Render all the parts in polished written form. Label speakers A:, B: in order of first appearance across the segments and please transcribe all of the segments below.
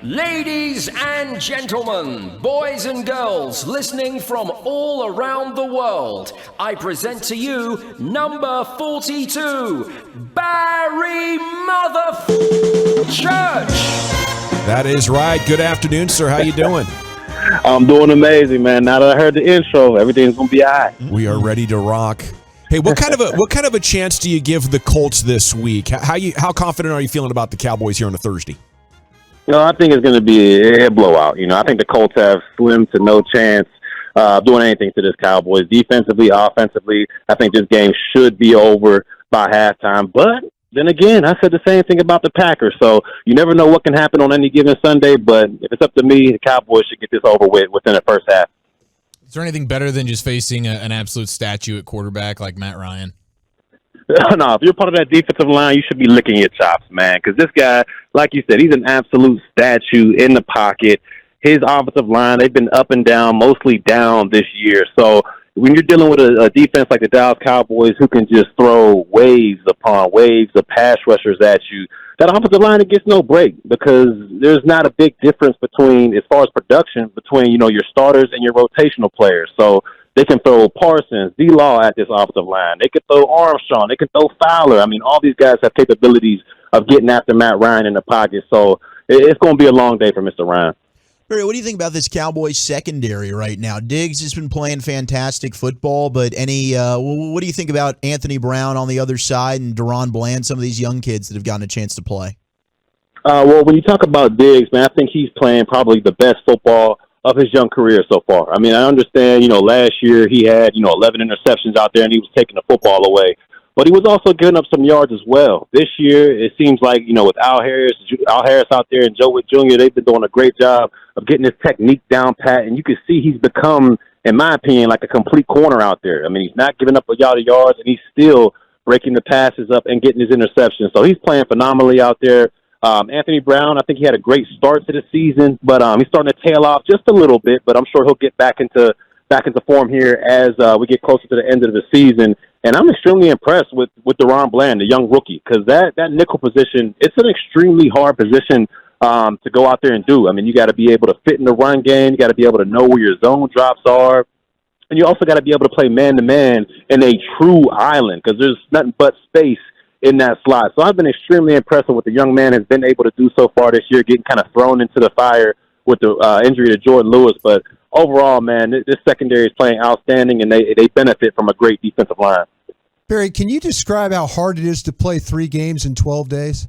A: Ladies and gentlemen, boys and girls listening from all around the world, I present to you number 42, Barry Church.
B: That is right. Good afternoon, sir. How you doing?
C: I'm doing amazing, man. Now that I heard the intro, everything's gonna be all right.
B: We are ready to rock. Hey, what kind of a chance do you give the Colts this week? How confident are you feeling about the Cowboys here on a Thursday?
C: I think it's going to be a blowout. I think the Colts have slim to no chance doing anything to this Cowboys. Defensively, offensively, I think this game should be over by halftime. But then again, I said the same thing about the Packers. So you never know what can happen on any given Sunday. But if it's up to me, the Cowboys should get this over with within the first half.
D: Is there anything better than just facing an absolute statue at quarterback like Matt Ryan?
C: No, if you're part of that defensive line, you should be licking your chops, man, because this guy, like you said, he's an absolute statue in the pocket. His offensive line, they've been up and down, mostly down this year. So when you're dealing with a defense like the Dallas Cowboys who can just throw waves upon waves of pass rushers at you, that offensive line, it gets no break because there's not a big difference between, as far as production, between, your starters and your rotational players. So they can throw Parsons, D-Law at this offensive line. They can throw Armstrong. They can throw Fowler. I mean, all these guys have capabilities of getting after Matt Ryan in the pocket. So it's going to be a long day for Mr. Ryan.
E: Barry, what do you think about this Cowboys secondary right now? Diggs has been playing fantastic football, but what do you think about Anthony Brown on the other side and Deron Bland, some of these young kids that have gotten a chance to play?
C: Well, when you talk about Diggs, man, I think he's playing probably the best football of his young career so far. I mean, I understand, last year he had, 11 interceptions out there and he was taking the football away. But he was also giving up some yards as well. This year, it seems like, with Al Harris out there and Joe Witt Jr., they've been doing a great job of getting his technique down pat. And you can see he's become, in my opinion, like a complete corner out there. I mean, he's not giving up a lot of yards, and he's still breaking the passes up and getting his interceptions. So he's playing phenomenally out there. Anthony Brown, I think he had a great start to the season, but he's starting to tail off just a little bit. But I'm sure he'll get back into form here as we get closer to the end of the season. And I'm extremely impressed with Deron Bland, the young rookie, because that nickel position, it's an extremely hard position to go out there and do. I mean, you got to be able to fit in the run game. You got to be able to know where your zone drops are. And you also got to be able to play man-to-man in a true island because there's nothing but space in that slot. So I've been extremely impressed with what the young man has been able to do so far this year, getting kind of thrown into the fire with the injury to Jordan Lewis. But overall, man, this secondary is playing outstanding, and they benefit from a great defensive line.
F: Barry, can you describe how hard it is to play 3 games in 12 days?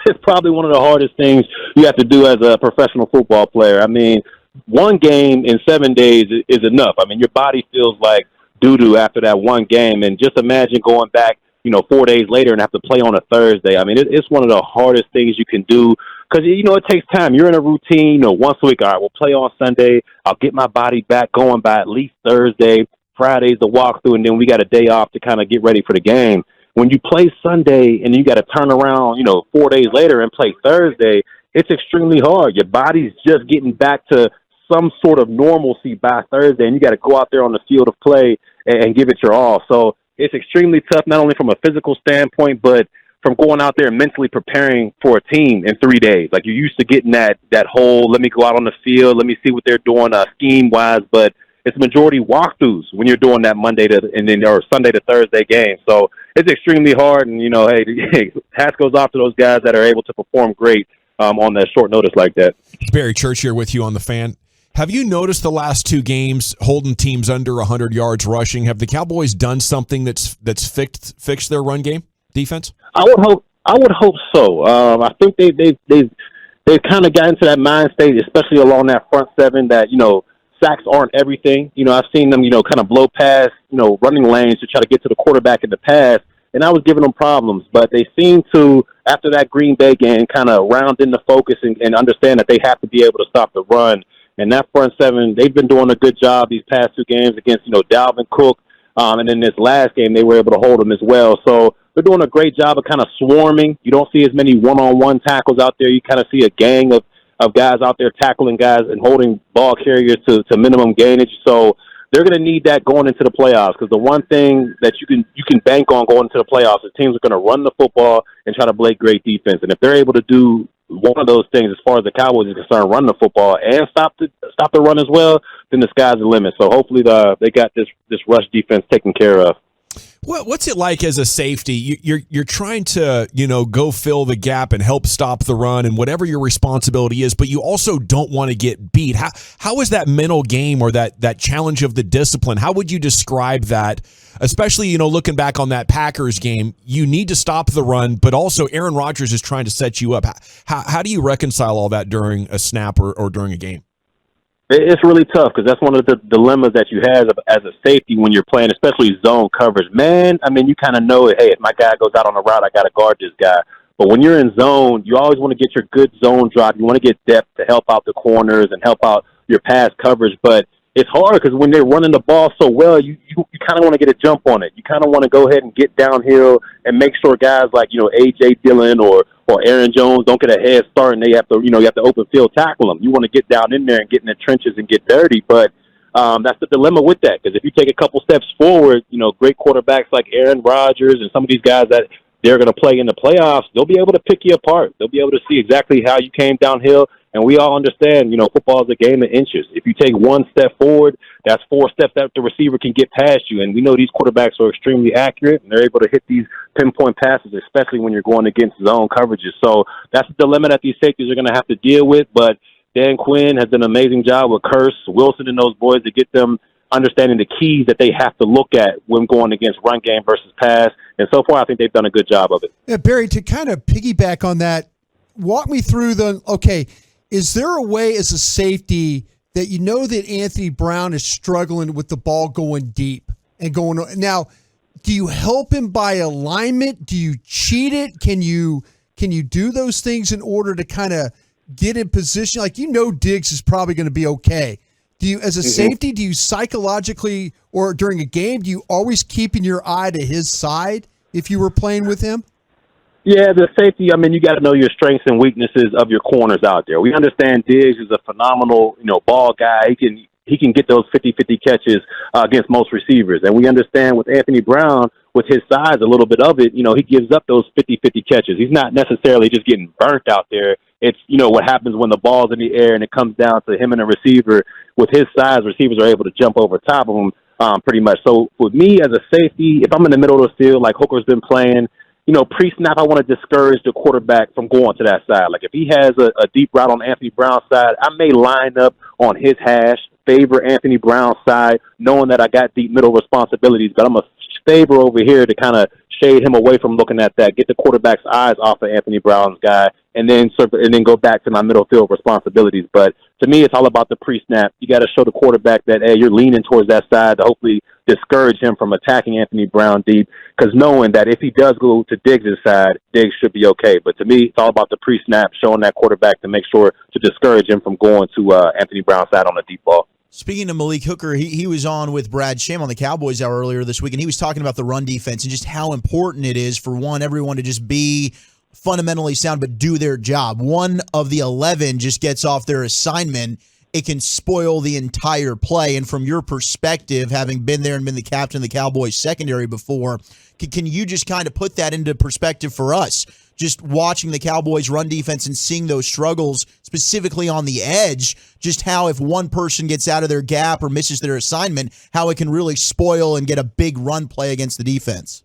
C: It's probably one of the hardest things you have to do as a professional football player. I mean, 1 game in 7 days is enough. I mean, your body feels like doo-doo after that 1 game, and just imagine going back 4 days later and have to play on a Thursday. I mean, it's one of the hardest things you can do because, it takes time. You're in a routine, once a week. All right, we'll play on Sunday. I'll get my body back going by at least Thursday. Friday's the walkthrough, and then we got a day off to kind of get ready for the game. When you play Sunday and you got to turn around, 4 days later and play Thursday, it's extremely hard. Your body's just getting back to some sort of normalcy by Thursday, and you got to go out there on the field of play and give it your all. So it's extremely tough, not only from a physical standpoint, but from going out there and mentally preparing for a team in 3 days. Like, you're used to getting that whole, let me go out on the field, let me see what they're doing scheme-wise, but it's majority walkthroughs when you're doing that Monday or Sunday to Thursday game. So it's extremely hard, and, hey, hats goes off to those guys that are able to perform great on that short notice like that.
B: Barry Church here with you on The Fan. Have you noticed the last 2 games holding teams under 100 yards rushing? Have the Cowboys done something that's fixed their run game defense? I
C: would hope so. I think they've kind of gotten into that mind state, especially along that front 7, that sacks aren't everything. I've seen them kind of blow past running lanes to try to get to the quarterback in the past, and I was giving them problems. But they seem to, after that Green Bay game, kind of round in the focus and understand that they have to be able to stop the run. And that front 7, they've been doing a good job these past 2 games against, Dalvin Cook. And then this last game, they were able to hold them as well. So they're doing a great job of kind of swarming. You don't see as many one-on-one tackles out there. You kind of see a gang of guys out there tackling guys and holding ball carriers to minimum gainage. So they're going to need that going into the playoffs, because the one thing that you can bank on going into the playoffs is teams are going to run the football and try to play great defense. And if they're able to do one of those things as far as the Cowboys is concerned, run the football and stop the run as well, then the sky's the limit. So hopefully they got this rush defense taken care of.
B: What's it like as a safety? You're trying to, go fill the gap and help stop the run and whatever your responsibility is, but you also don't want to get beat. How is that mental game or that challenge of the discipline? How would you describe that? Especially, looking back on that Packers game, you need to stop the run, but also Aaron Rodgers is trying to set you up. How do you reconcile all that during a snap or during a game?
C: It's really tough because that's one of the dilemmas that you have as a safety when you're playing, especially zone coverage. Man, I mean, you kind of know it. Hey, if my guy goes out on the route, I got to guard this guy. But when you're in zone, you always want to get your good zone drop. You want to get depth to help out the corners and help out your pass coverage. But it's hard because when they're running the ball so well, you kind of want to get a jump on it. You kind of want to go ahead and get downhill and make sure guys like, A.J. Dillon or Aaron Jones don't get a head start and you have to open field tackle them. You want to get down in there and get in the trenches and get dirty. But that's the dilemma with that, because if you take a couple steps forward, great quarterbacks like Aaron Rodgers and some of these guys that they're going to play in the playoffs, they'll be able to pick you apart. They'll be able to see exactly how you came downhill. And we all understand, football is a game of inches. If you take one step forward, that's 4 steps that the receiver can get past you. And we know these quarterbacks are extremely accurate, and they're able to hit these pinpoint passes, especially when you're going against zone coverages. So that's the dilemma that these safeties are going to have to deal with. But Dan Quinn has done an amazing job with Curse, Wilson, and those boys to get them understanding the keys that they have to look at when going against run game versus pass. And so far, I think they've done a good job of it.
F: Yeah, Barry, to kind of piggyback on that, walk me through is there a way as a safety that that Anthony Brown is struggling with the ball going deep and going – now, do you help him by alignment? Do you cheat it? Can you do those things in order to kind of get in position? Like, Diggs is probably going to be okay. Do you, as a safety, do you psychologically or during a game, do you always keeping your eye to his side if you were playing with him?
C: Yeah, the safety, you got to know your strengths and weaknesses of your corners out there. We understand Diggs is a phenomenal, ball guy. He can get those 50-50 catches against most receivers. And we understand with Anthony Brown, with his size, a little bit of it, he gives up those 50-50 catches. He's not necessarily just getting burnt out there. It's, what happens when the ball's in the air and it comes down to him and the receiver. With his size, receivers are able to jump over top of him pretty much. So with me as a safety, if I'm in the middle of the field, like Hooker's been playing, pre-snap, I want to discourage the quarterback from going to that side. Like if he has a deep route on Anthony Brown's side, I may line up on his hash, favor Anthony Brown's side, knowing that I got deep middle responsibilities, but I'm going to favor over here to kind of shade him away from looking at that, get the quarterback's eyes off of Anthony Brown's guy, and then go back to my middle field responsibilities. But to me, it's all about the pre-snap. You got to show the quarterback that, hey, you're leaning towards that side to hopefully discourage him from attacking Anthony Brown deep, because knowing that if he does go to Diggs' side, Diggs should be okay. But to me, it's all about the pre-snap, showing that quarterback to make sure to discourage him from going to Anthony Brown's side on the deep ball.
E: Speaking of Malik Hooker, he was on with Brad Sham on the Cowboys Hour earlier this week, and he was talking about the run defense and just how important it is for everyone to just be fundamentally sound but do their job. One of the 11 just gets off their assignment, it can spoil the entire play. And from your perspective, having been there and been the captain of the Cowboys secondary before, can you just kind of put that into perspective for us? Just watching the Cowboys run defense and seeing those struggles, specifically on the edge, just how if one person gets out of their gap or misses their assignment, how it can really spoil and get a big run play against the defense.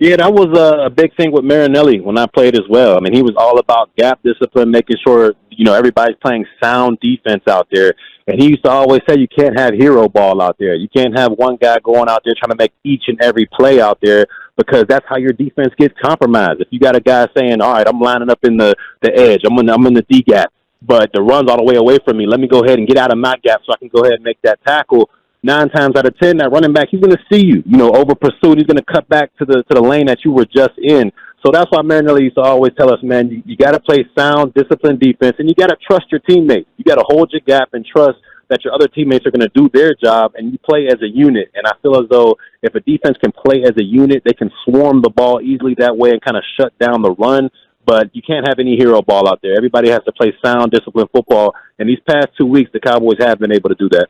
C: Yeah, that was a big thing with Marinelli when I played as well. He was all about gap discipline, making sure, everybody's playing sound defense out there. And he used to always say you can't have hero ball out there. You can't have one guy going out there trying to make each and every play out there, because that's how your defense gets compromised. If you got a guy saying, all right, I'm lining up in the edge, I'm in the D gap, but the run's all the way away from me, let me go ahead and get out of my gap so I can go ahead and make that tackle. 9 times out of 10, that running back, he's going to see you, over pursuit. He's going to cut back to the lane that you were just in. So that's why Marinelli used to always tell us, man, you got to play sound, disciplined defense, and you got to trust your teammates. You got to hold your gap and trust that your other teammates are going to do their job, and you play as a unit. And I feel as though if a defense can play as a unit, they can swarm the ball easily that way and kind of shut down the run. But you can't have any hero ball out there. Everybody has to play sound, disciplined football. And these past 2 weeks, the Cowboys have been able to do that.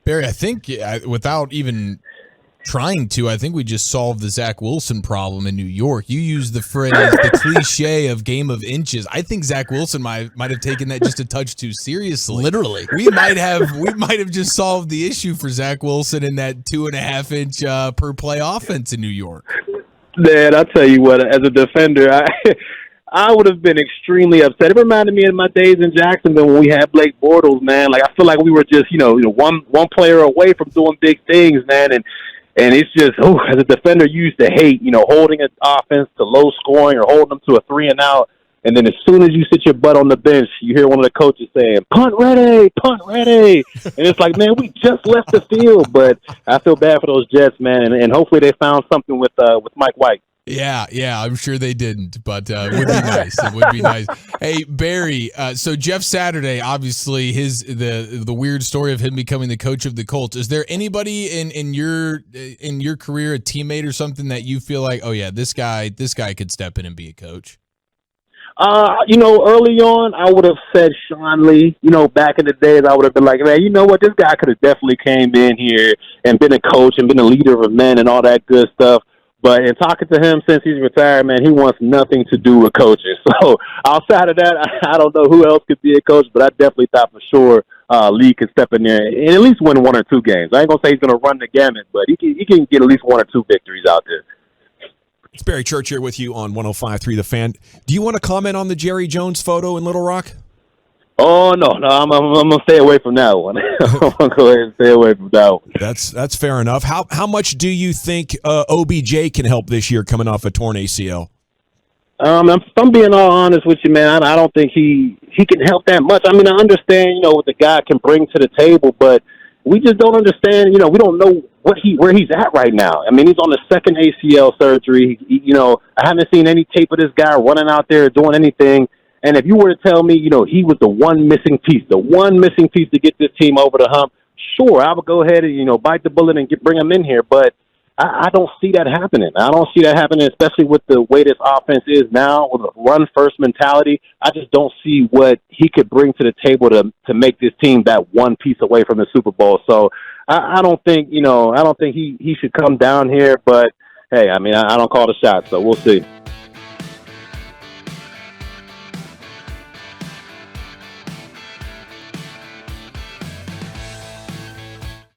D: Barry, I think without even trying to. I think we just solved the Zach Wilson problem in New York. You used the phrase, the cliche of game of inches. I think Zach Wilson might have taken that just a touch too seriously.
E: Literally.
D: We might have just solved the issue for Zach Wilson in that 2.5 inch per play offense in New York.
C: Man, I'll tell you what, as a defender, I would have been extremely upset. It reminded me of my days in Jacksonville when we had Blake Bortles, man. Like, I feel like we were just, one player away from doing big things, man. And it's just, as a defender, you used to hate, holding an offense to low scoring or holding them to a 3-and-out. And then as soon as you sit your butt on the bench, you hear one of the coaches saying, punt ready, punt ready. And it's like, man, we just left the field. But I feel bad for those Jets, man. And hopefully they found something with Mike White.
D: Yeah, I'm sure they didn't, but it would be nice. It would be nice. Hey, Barry, so Jeff Saturday, obviously the weird story of him becoming the coach of the Colts. Is there anybody in your career, a teammate or something that you feel like, oh yeah, this guy could step in and be a coach?
C: Early on, I would have said Sean Lee. Back in the days, I would have been like, man, you know what? This guy could have definitely came in here and been a coach and been a leader of men and all that good stuff. But in talking to him since he's retired, man, he wants nothing to do with coaching. So outside of that, I don't know who else could be a coach, but I definitely thought for sure Lee could step in there and at least win 1 or 2 games. I ain't going to say he's going to run the gamut, but he can get at least 1 or 2 victories out there.
B: It's Barry Church here with you on 105.3 The Fan. Do you want to comment on the Jerry Jones photo in Little Rock?
C: Oh, no, I'm going to stay away from that one. I'm going to go ahead and stay away from that one.
B: That's fair enough. How much do you think OBJ can help this year coming off a torn ACL?
C: If I'm being all honest with you, man, I don't think he can help that much. I mean, I understand, what the guy can bring to the table, but we just don't understand, we don't know where he's at right now. I mean, he's on the second ACL surgery. I haven't seen any tape of this guy running out there doing anything. And if you were to tell me, he was the one missing piece to get this team over the hump, sure, I would go ahead and, bite the bullet and bring him in here. But I don't see that happening. I don't see that happening, especially with the way this offense is now with a run-first mentality. I just don't see what he could bring to the table to make this team that one piece away from the Super Bowl. So I don't think, he should come down here. But, hey, I mean, I don't call the shots, so we'll see.